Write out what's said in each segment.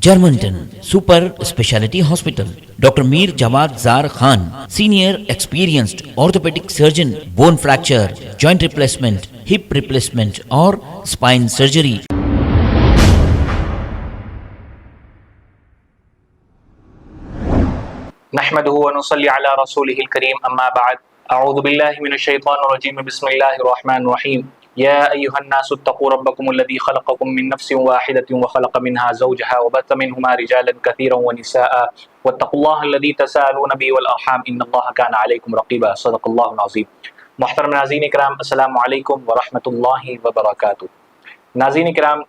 Germantown Super Speciality Hospital. Dr. Mir Jawad Zar Khan, senior experienced orthopedic surgeon, bone fracture, joint replacement, hip replacement or spine surgery. نحمده ونصلي على رسوله الكريم اما بعد اعوذ بالله من الشيطان الرجيم بسم الله الرحمن الرحيم يا ايها الناس اتقوا ربكم الذي خلقكم من نفس واحدة وخلق منها زوجها وبث منهما رجالا كثيرا ونساء واتقوا الله الذي تساءلون به والارحام ان الله كان عليكم رقيبا صدق الله العظيم. محترم ناظرین کرام، السلام علیکم ورحمۃ اللہ وبرکاتہ. ناظرین کرام،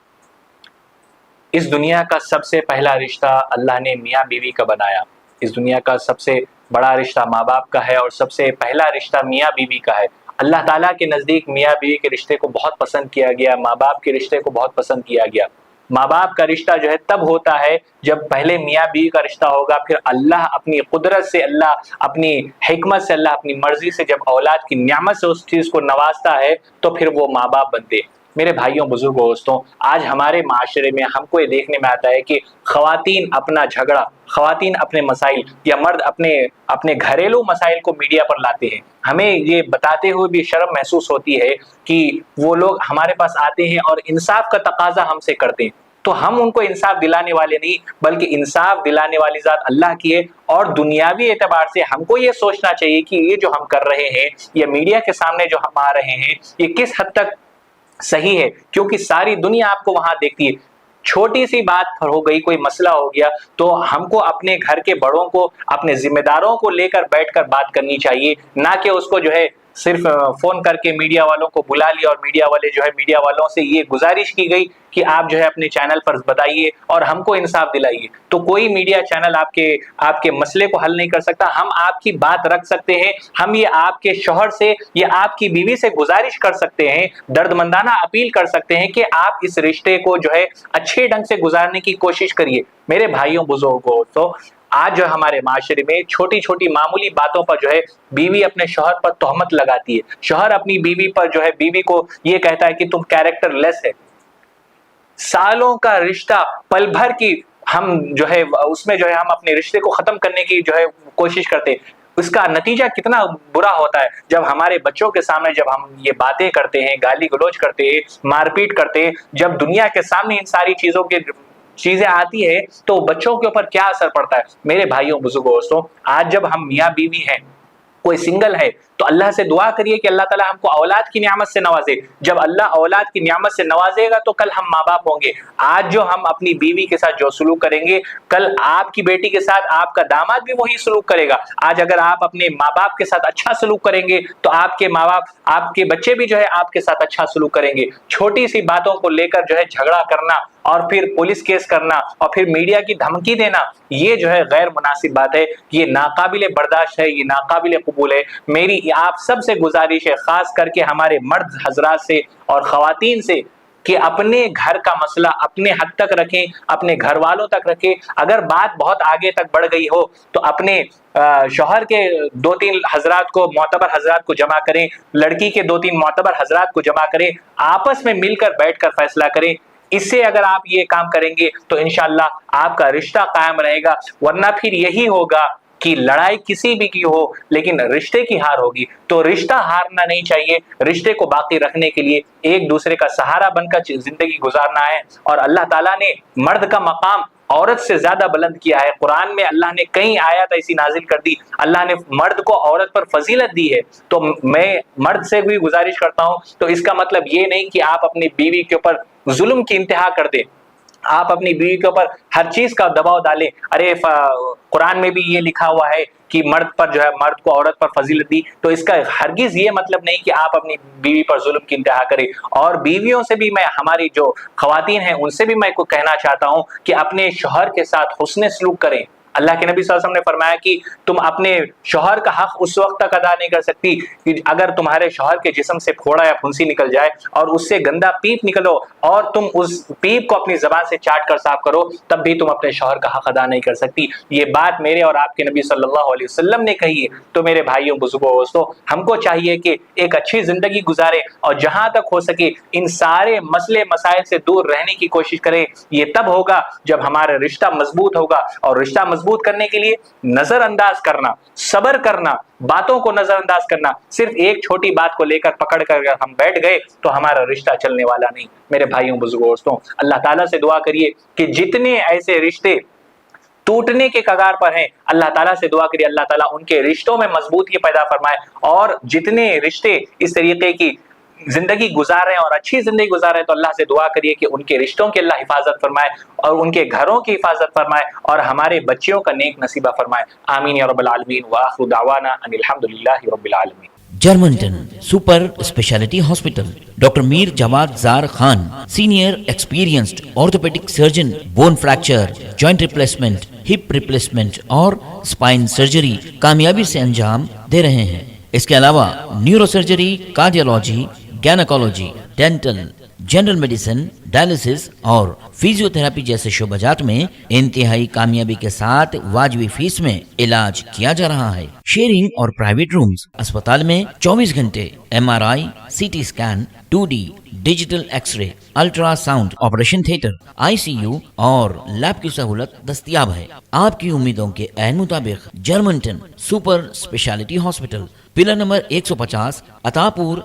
اس دنیا کا سب سے پہلا رشتہ اللہ نے میاں بیوی کا بنایا. اس دنیا کا سب سے بڑا رشتہ ماں باپ کا ہے اور سب سے پہلا رشتہ میاں بیوی کا ہے. اللہ تعالیٰ کے نزدیک میاں بیوی کے رشتے کو بہت پسند کیا گیا، ماں باپ کے رشتے کو بہت پسند کیا گیا. ماں باپ کا رشتہ جو ہے تب ہوتا ہے جب پہلے میاں بیوی کا رشتہ ہوگا، پھر اللہ اپنی قدرت سے، اللہ اپنی حکمت سے، اللہ اپنی مرضی سے جب اولاد کی نعمت سے اس چیز کو نوازتا ہے تو پھر وہ ماں باپ بنتے. میرے بھائیوں، بزرگوں، دوستوں، آج ہمارے معاشرے میں ہم کو یہ دیکھنے میں آتا ہے کہ خواتین اپنا جھگڑا، خواتین اپنے مسائل یا مرد اپنے گھریلو مسائل کو میڈیا پر لاتے ہیں. ہمیں یہ بتاتے ہوئے بھی شرم محسوس ہوتی ہے کہ وہ لوگ ہمارے پاس آتے ہیں اور انصاف کا تقاضا ہم سے کرتے ہیں، تو ہم ان کو انصاف دلانے والے نہیں بلکہ انصاف دلانے والی ذات اللہ کی ہے. اور دنیاوی اعتبار سے ہم کو یہ سوچنا چاہیے کہ یہ جو ہم کر رہے ہیں یا میڈیا کے سامنے جو ہم آ رہے ہیں یہ کس حد تک صحیح ہے، کیونکہ ساری دنیا آپ کو وہاں دیکھتی ہے. چھوٹی سی بات ہو گئی، کوئی مسئلہ ہو گیا تو ہم کو اپنے گھر کے بڑوں کو، اپنے ذمہ داروں کو لے کر بیٹھ کر بات کرنی چاہیے، نہ کہ اس کو جو ہے صرف فون کر کے میڈیا والوں کو بلا لیا اور میڈیا والے جو ہے میڈیا والوں سے یہ گزارش کی گئی کہ آپ جو ہے اپنے چینل پر بتائیے اور ہم کو انصاف دلائیے. تو کوئی میڈیا چینل آپ کے مسئلے کو حل نہیں کر سکتا. ہم آپ کی بات رکھ سکتے ہیں، ہم یہ آپ کے شوہر سے یا آپ کی بیوی سے گزارش کر سکتے ہیں، درد مندانہ اپیل کر سکتے ہیں کہ آپ اس رشتے کو جو ہے اچھے ڈھنگ سے گزارنے کی کوشش کریے. میرے بھائیوں، بزرگوں، تو آج جو ہمارے معاشرے میں چھوٹی چھوٹی معمولی باتوں پر جو ہے بیوی اپنے شوہر پر تہمت لگاتی ہے، شوہر اپنی بیوی پر جو ہے بیوی کو یہ کہتا ہے کہ تم کیریکٹر لیس ہے. سالوں کا رشتہ، پل بھر کی ہم جو ہے اس میں جو ہے ہم اپنے رشتے کو ختم کرنے کی جو ہے کوشش کرتے ہیں. اس کا نتیجہ کتنا برا ہوتا ہے جب ہمارے بچوں کے سامنے جب ہم یہ باتیں کرتے ہیں، گالی گلوچ کرتے ہیں، مار پیٹ کرتے ہیں، جب دنیا کے سامنے ان ساری چیزیں آتی ہے تو بچوں کے اوپر کیا اثر پڑتا ہے. میرے بھائیوں، بزرگوں، دوستوں، آج جب ہم میاں بیوی ہیں، کوئی سنگل ہے تو اللہ سے دعا کریے کہ اللہ تعالیٰ ہم کو اولاد کی نعمت سے نوازے. جب اللہ اولاد کی نعمت سے نوازے گا تو کل ہم ماں باپ ہوں گے. آج جو ہم اپنی بیوی کے ساتھ جو سلوک کریں گے، کل آپ کی بیٹی کے ساتھ آپ کا داماد بھی وہی سلوک کرے گا. آج اگر آپ اپنے ماں باپ کے ساتھ اچھا سلوک کریں گے تو آپ کے ماں باپ، آپ کے بچے بھی جو ہے آپ کے ساتھ اچھا سلوک کریں گے. چھوٹی سی باتوں کو لے کر جو ہے جھگڑا کرنا اور پھر پولیس کیس کرنا اور پھر میڈیا کی دھمکی دینا، یہ جو ہے غیر مناسب بات ہے، یہ ناقابل برداشت ہے، یہ ناقابل قبول ہے. میری آپ سب سے گزارش ہے، خاص کر کے ہمارے مرد حضرات سے اور خواتین سے، کہ اپنے گھر کا مسئلہ اپنے حد تک رکھیں، اپنے گھر والوں تک رکھیں. اگر بات بہت آگے تک بڑھ گئی ہو تو اپنے شوہر کے 2-3 حضرات کو، معتبر حضرات کو جمع کریں، لڑکی کے 2-3 معتبر حضرات کو جمع کریں، آپس میں مل کر بیٹھ کر فیصلہ کریں. اس سے اگر آپ یہ کام کریں گے تو انشاءاللہ آپ کا رشتہ قائم رہے گا. ورنہ پھر یہی ہوگا کہ لڑائی کسی بھی کی ہو لیکن رشتے کی ہار ہوگی. تو رشتہ ہارنا نہیں چاہیے. رشتے کو باقی رکھنے کے لیے ایک دوسرے کا سہارا بن کر زندگی گزارنا ہے. اور اللہ تعالیٰ نے مرد کا مقام عورت سے زیادہ بلند کیا ہے. قرآن میں اللہ نے کئی آیات ایسی نازل کر دی، اللہ نے مرد کو عورت پر فضیلت دی ہے. تو میں مرد سے بھی گزارش کرتا ہوں، تو اس کا مطلب یہ نہیں کہ آپ اپنی بیوی کے اوپر ظلم کی انتہا کر دیں، آپ اپنی بیوی کے اوپر ہر چیز کا دباؤ ڈالیں. ارے قرآن میں بھی یہ لکھا ہوا ہے کہ مرد پر جو ہے، مرد کو عورت پر فضیلت دی، تو اس کا ہرگز یہ مطلب نہیں کہ آپ اپنی بیوی پر ظلم کی انتہا کریں. اور بیویوں سے بھی میں، ہماری جو خواتین ہیں ان سے بھی میں کو کہنا چاہتا ہوں کہ اپنے شوہر کے ساتھ حسن سلوک کریں، اللہ کے نبی صلی اللہ علیہ وسلم نے فرمایا کہ تم اپنے شوہر کا حق اس وقت تک ادا نہیں کر سکتی کہ اگر تمہارے شوہر کے جسم سے پھوڑا یا پھنسی نکل جائے اور اس سے گندا پیپ نکلو اور تم اس پیپ کو اپنی زبان سے چاٹ کر صاف کرو، تب بھی تم اپنے شوہر کا حق ادا نہیں کر سکتی۔ یہ بات میرے اور آپ کے نبی صلی اللہ علیہ وسلم نے کہی ہے۔ تو میرے بھائیوں، بزرگوں، دوستوں، ہم کو چاہیے کہ ایک اچھی زندگی گزارے اور جہاں تک ہو سکے ان سارے مسئلے مسائل سے دور رہنے کی کوشش کریں۔ یہ تب ہوگا جب ہمارا رشتہ مضبوط ہوگا، اور رشتہ مضبوط کرنے کے لیے نظر انداز کرنا، صبر کرنا، باتوں کو نظر انداز کرنا، صرف ایک چھوٹی بات کو لے کر پکڑ کر ہم بیٹھ گئے تو ہمارا رشتہ چلنے والا نہیں۔ میرے بھائیوں، بزرگوں، دوستوں، اللہ تعالیٰ سے دعا کریے کہ جتنے ایسے رشتے ٹوٹنے کے کگار پر ہیں، اللہ تعالیٰ سے دعا کریے اللہ تعالیٰ ان کے رشتوں میں مضبوطی پیدا فرمائے، اور جتنے رشتے اس طریقے کی زندگی گزار رہے ہیں اور اچھی زندگی گزار رہے ہیں تو اللہ سے دعا کریے کہ ان کے رشتوں کی اللہ حفاظت فرمائے اور ان کے گھروں کی حفاظت فرمائے اور ہمارے بچیوں کا نیک نصیبہ فرمائے۔ آمین یا رب العالمین، وآخر دعوانا ان الحمدللہ رب العالمین۔ Germanton super speciality hospital, doctor Mir Jawad Zar Khan, senior experienced orthopaedic surgeon, bone fracture, joint replacement, hip replacement اور اسپائن سرجری کامیابی سے انجام دے رہے ہیں۔ اس کے علاوہ neurosurgery, cardiology, gynaecology, dental, general medicine, dialysis اور فزیو تھراپی جیسے شعبات میں انتہائی کامیابی کے ساتھ واجبی فیس میں علاج کیا جا رہا ہے۔ شیئرنگ اور پرائیویٹ رومز، اسپتال میں 24 گھنٹے MRI، CT scan, 2D digital X ray, ultra sound, operation theatre, ICU اور لیب کی سہولت دستیاب ہے۔ آپ کی امیدوں کے عین مطابق Germanton super speciality hospital, pillar number 150، Attapur,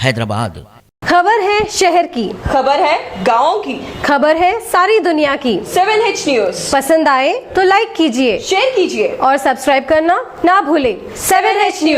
Hyderabad. خبر ہے شہر کی، خبر ہے گاؤں کی، خبر ہے ساری دنیا کی۔ 7H نیوز پسند آئے تو لائک کیجئے، شیئر کیجیے اور سبسکرائب کرنا نہ بھولیں۔ 7H news.